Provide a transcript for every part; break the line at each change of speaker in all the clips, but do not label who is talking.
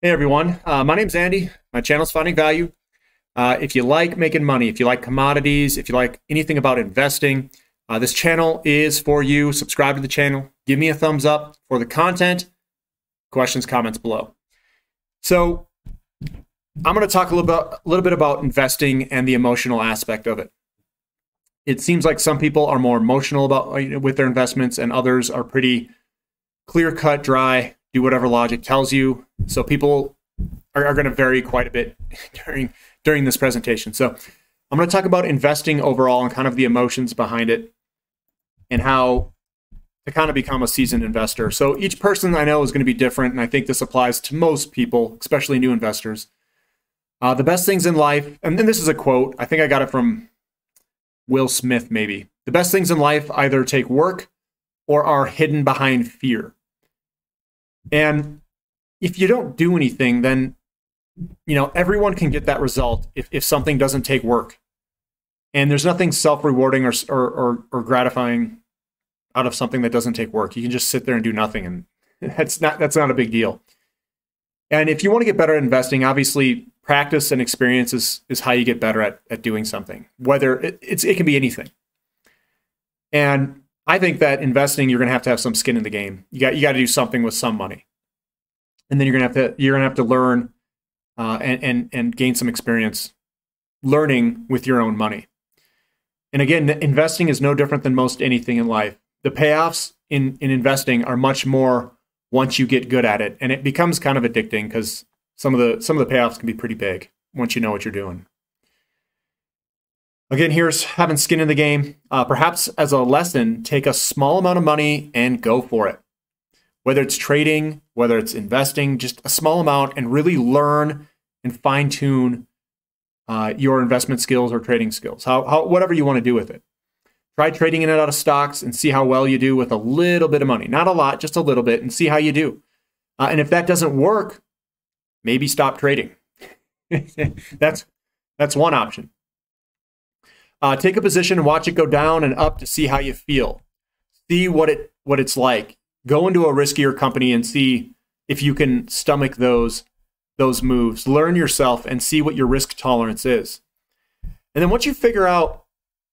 Hey everyone, my name's Andy. My channel's Finding Value. If you like making money, if you like commodities, if you like anything about investing, this channel is for you. Subscribe to the channel. Give me a thumbs up for the content. Questions, comments below. So I'm going to talk a little bit about investing and the emotional aspect of it. It seems like some people are more emotional about with their investments, and others are pretty clear-cut, dry, do whatever logic tells you. So people are going to vary quite a bit during this presentation. So I'm going to talk about investing overall and kind of the emotions behind it and how to kind of become a seasoned investor. So each person I know is going to be different, and I think this applies to most people, especially new investors. The best things in life, and this is a quote, I think I got it from Will Smith maybe. The best things in life either take work or are hidden behind fear. And if you don't do anything, then everyone can get that result if something doesn't take work. And there's nothing self-rewarding or gratifying out of something that doesn't take work. You can just sit there and do nothing, and that's not a big deal. And if you want to get better at investing, obviously practice and experience is how you get better at doing something. Whether it can be anything. And I think that investing, you're going to have some skin in the game. You got to do something with some money, and then you're going to have to learn and gain some experience learning with your own money. And again, investing is no different than most anything in life. The payoffs in investing are much more once you get good at it, and it becomes kind of addicting because some of the payoffs can be pretty big once you know what you're doing. Again, here's having skin in the game. Perhaps as a lesson, take a small amount of money and go for it. Whether it's trading, whether it's investing, just a small amount, and really learn and fine-tune your investment skills or trading skills, whatever you want to do with it. Try trading in and out of stocks and see how well you do with a little bit of money. Not a lot, just a little bit, and see how you do. And if that doesn't work, maybe stop trading. That's one option. Take a position and watch it go down and up to see how you feel. See what it's like. Go into a riskier company and see if you can stomach those moves. Learn yourself and see what your risk tolerance is. And then once you figure out,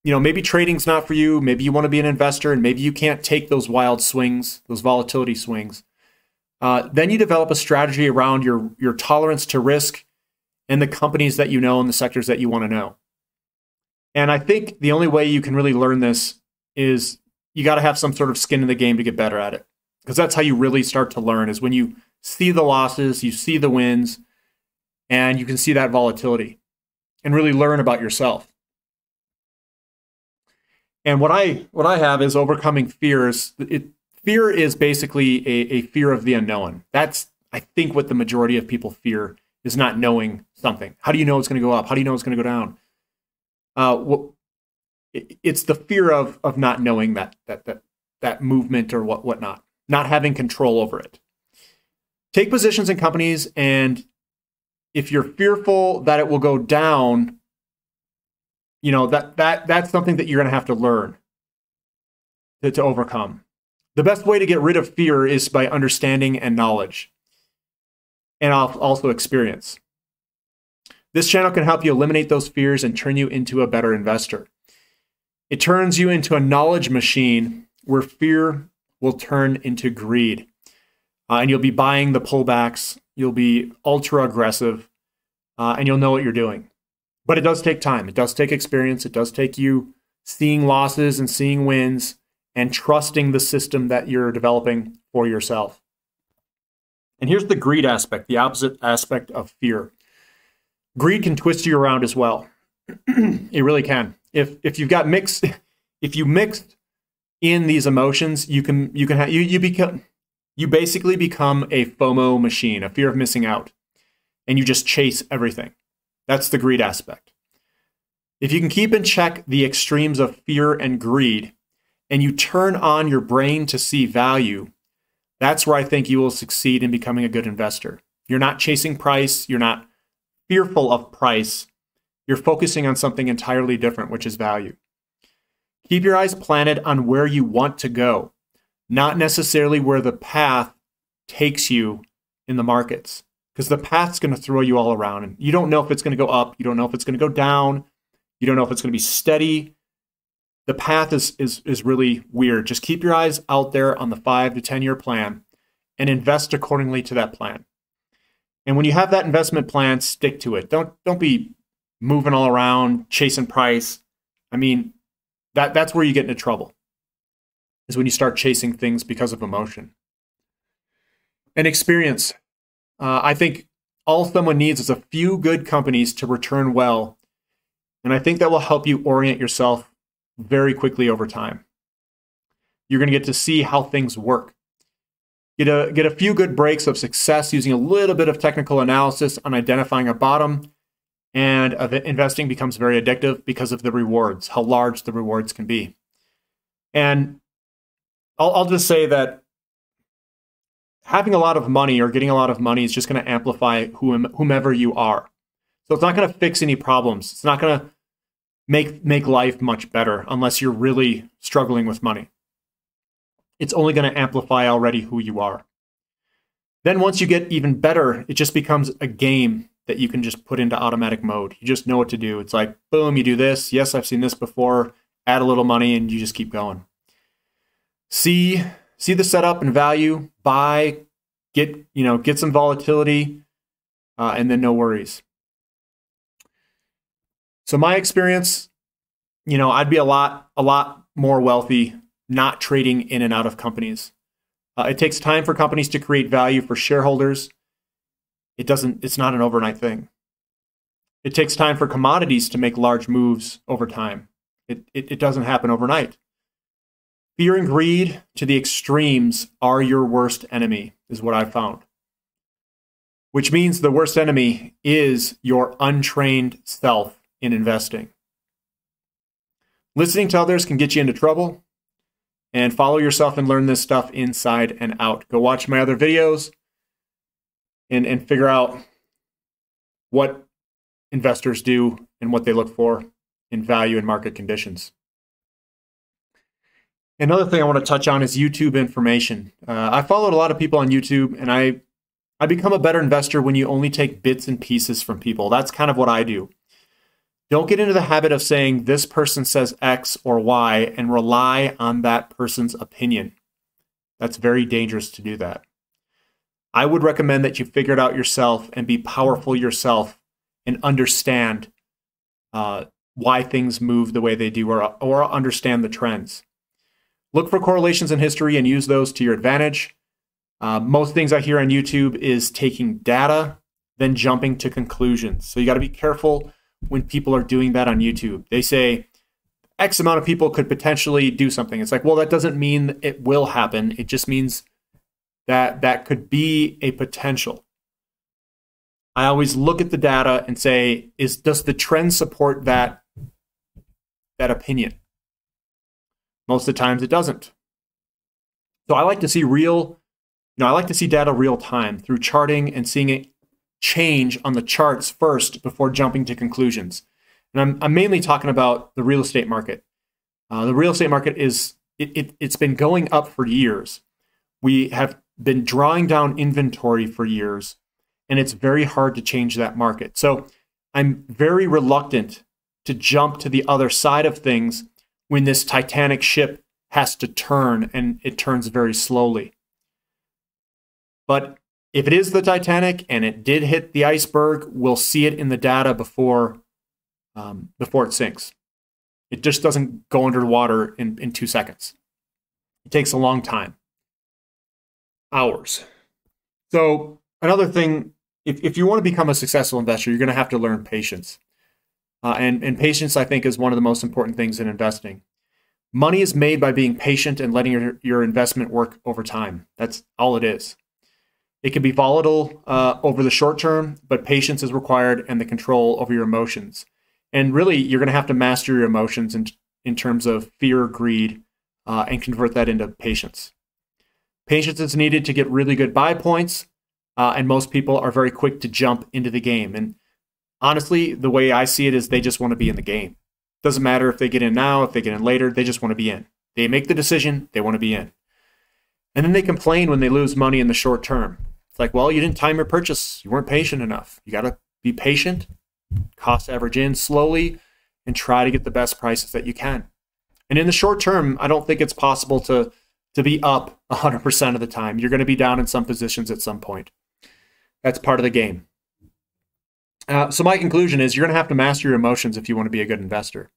maybe trading's not for you, maybe you want to be an investor, and maybe you can't take those wild swings, those volatility swings, then you develop a strategy around your tolerance to risk and the companies that you know and the sectors that you want to know. And I think the only way you can really learn this is you got to have some sort of skin in the game to get better at it. Because that's how you really start to learn, is when you see the losses, you see the wins, and you can see that volatility and really learn about yourself. And what I have is overcoming fears. Fear is basically a fear of the unknown. That's, I think, what the majority of people fear, is not knowing something. How do you know it's going to go up? How do you know it's going to go down? It's the fear of not knowing that movement or whatnot, not having control over it. Take positions in companies, and if you're fearful that it will go down, that's something that you're going to have to learn to overcome. The best way to get rid of fear is by understanding and knowledge, and also experience. This channel can help you eliminate those fears and turn you into a better investor. It turns you into a knowledge machine where fear will turn into greed. And you'll be buying the pullbacks. You'll be ultra aggressive, and you'll know what you're doing. But it does take time. It does take experience. It does take you seeing losses and seeing wins and trusting the system that you're developing for yourself. And here's the greed aspect, the opposite aspect of fear. Greed can twist you around as well. It really can. If you mixed in these emotions, you basically become a FOMO machine, a fear of missing out, and you just chase everything. That's the greed aspect. If you can keep in check the extremes of fear and greed, and you turn on your brain to see value, that's where I think you will succeed in becoming a good investor. You're not chasing price. You're not fearful of price. You're focusing on something entirely different, which is value. Keep your eyes planted on where you want to go, not necessarily where the path takes you in the markets. because the path's going to throw you all around, and you don't know if it's going to go up. You don't know if it's going to go down. You don't know if it's going to be steady. The path is really weird. Just keep your eyes out there on the 5 to 10 year plan and invest accordingly to that plan. And when you have that investment plan, stick to it. Don't be moving all around, chasing price. I mean, that's where you get into trouble, is when you start chasing things because of emotion. And experience. I think all someone needs is a few good companies to return well. And I think that will help you orient yourself very quickly over time. You're going to get to see how things work. Get a few good breaks of success using a little bit of technical analysis on identifying a bottom, and investing becomes very addictive because of the rewards, how large the rewards can be. And I'll just say that having a lot of money or getting a lot of money is just going to amplify whomever you are. So it's not going to fix any problems. It's not going to make life much better unless you're really struggling with money. It's only going to amplify already who you are. Then once you get even better, it just becomes a game that you can just put into automatic mode. You just know what to do. It's like, boom, you do this. Yes, I've seen this before. Add a little money and you just keep going. See the setup and value, buy, get some volatility, and then no worries. So my experience, I'd be a lot more wealthy not trading in and out of companies. It takes time for companies to create value for shareholders. It's not an overnight thing. It takes time for commodities to make large moves over time. It doesn't happen overnight. Fear and greed to the extremes are your worst enemy, is what I've found. Which means the worst enemy is your untrained self in investing. Listening to others can get you into trouble. And follow yourself and learn this stuff inside and out. Go watch my other videos and figure out what investors do and what they look for in value and market conditions. Another thing I want to touch on is YouTube information. I followed a lot of people on YouTube, and I become a better investor when you only take bits and pieces from people. That's kind of what I do. Don't get into the habit of saying this person says X or Y and rely on that person's opinion. That's very dangerous to do that. I would recommend that you figure it out yourself and be powerful yourself and understand why things move the way they do, or understand the trends. Look for correlations in history and use those to your advantage. Most things I hear on YouTube is taking data, then jumping to conclusions. So you got to be careful when people are doing that on YouTube. They say X amount of people could potentially do something. It's like, well, that doesn't mean it will happen. It just means that could be a potential. I always look at the data and say, does the trend support that opinion? Most of the times it doesn't. So I like to see data real time through charting and seeing it change on the charts first before jumping to conclusions. And I'm mainly talking about the real estate market. The real estate market it's been going up for years. We have been drawing down inventory for years, and it's very hard to change that market. So I'm very reluctant to jump to the other side of things when this Titanic ship has to turn, and it turns very slowly. But if it is the Titanic and it did hit the iceberg, we'll see it in the data before it sinks. It just doesn't go underwater in 2 seconds. It takes a long time. Hours. So another thing, if you want to become a successful investor, you're going to have to learn patience. And patience, I think, is one of the most important things in investing. Money is made by being patient and letting your investment work over time. That's all it is. It can be volatile over the short term, but patience is required and the control over your emotions. And really, you're going to have to master your emotions in terms of fear, greed, and convert that into patience. Patience is needed to get really good buy points, and most people are very quick to jump into the game. And honestly, the way I see it is they just want to be in the game. Doesn't matter if they get in now, if they get in later, they just want to be in. They make the decision, they want to be in. And then they complain when they lose money in the short term. It's like, well, you didn't time your purchase. You weren't patient enough. You got to be patient, cost average in slowly, and try to get the best prices that you can. And in the short term, I don't think it's possible to be up 100% of the time. You're going to be down in some positions at some point. That's part of the game. So my conclusion is you're going to have to master your emotions if you want to be a good investor.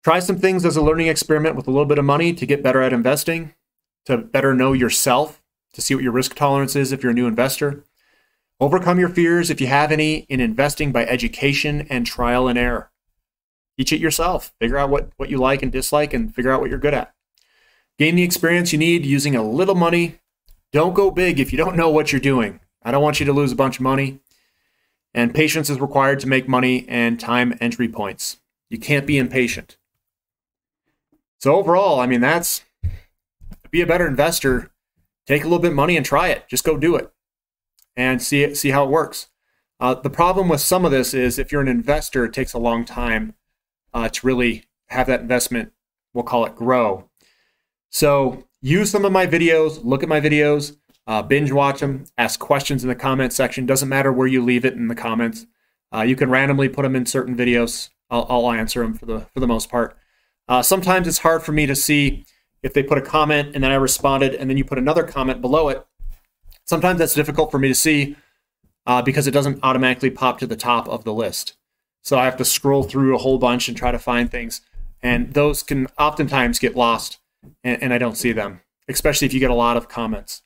Try some things as a learning experiment with a little bit of money to get better at investing, to better know yourself, to see what your risk tolerance is if you're a new investor. Overcome your fears, if you have any, in investing by education and trial and error. Teach it yourself. Figure out what you like and dislike and figure out what you're good at. Gain the experience you need using a little money. Don't go big if you don't know what you're doing. I don't want you to lose a bunch of money. And patience is required to make money and time entry points. You can't be impatient. So overall, I mean, to be a better investor, take a little bit of money and try it. Just go do it and see how it works. The problem with some of this is if you're an investor, it takes a long time to really have that investment, we'll call it, grow. So use some of my videos, look at my videos, binge watch them, ask questions in the comment section. Doesn't matter where you leave it in the comments. You can randomly put them in certain videos. I'll answer them for the most part. Sometimes it's hard for me to see if they put a comment and then I responded and then you put another comment below it. Sometimes that's difficult for me to see because it doesn't automatically pop to the top of the list. So I have to scroll through a whole bunch and try to find things. And those can oftentimes get lost and I don't see them, especially if you get a lot of comments.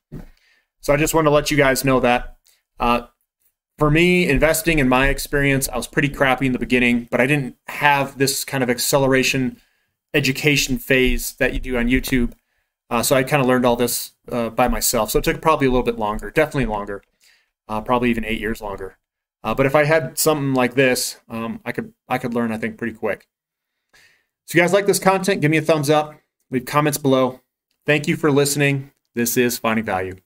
So I just want to let you guys know that. For me, investing, in my experience, I was pretty crappy in the beginning, but I didn't have this kind of acceleration education phase that you do on YouTube. So I kind of learned all this by myself. So it took probably a little bit longer, definitely longer, probably even 8 years longer. But if I had something like this, I could learn, I think, pretty quick. So you guys like this content, give me a thumbs up, leave comments below. Thank you for listening. This is Finding Value.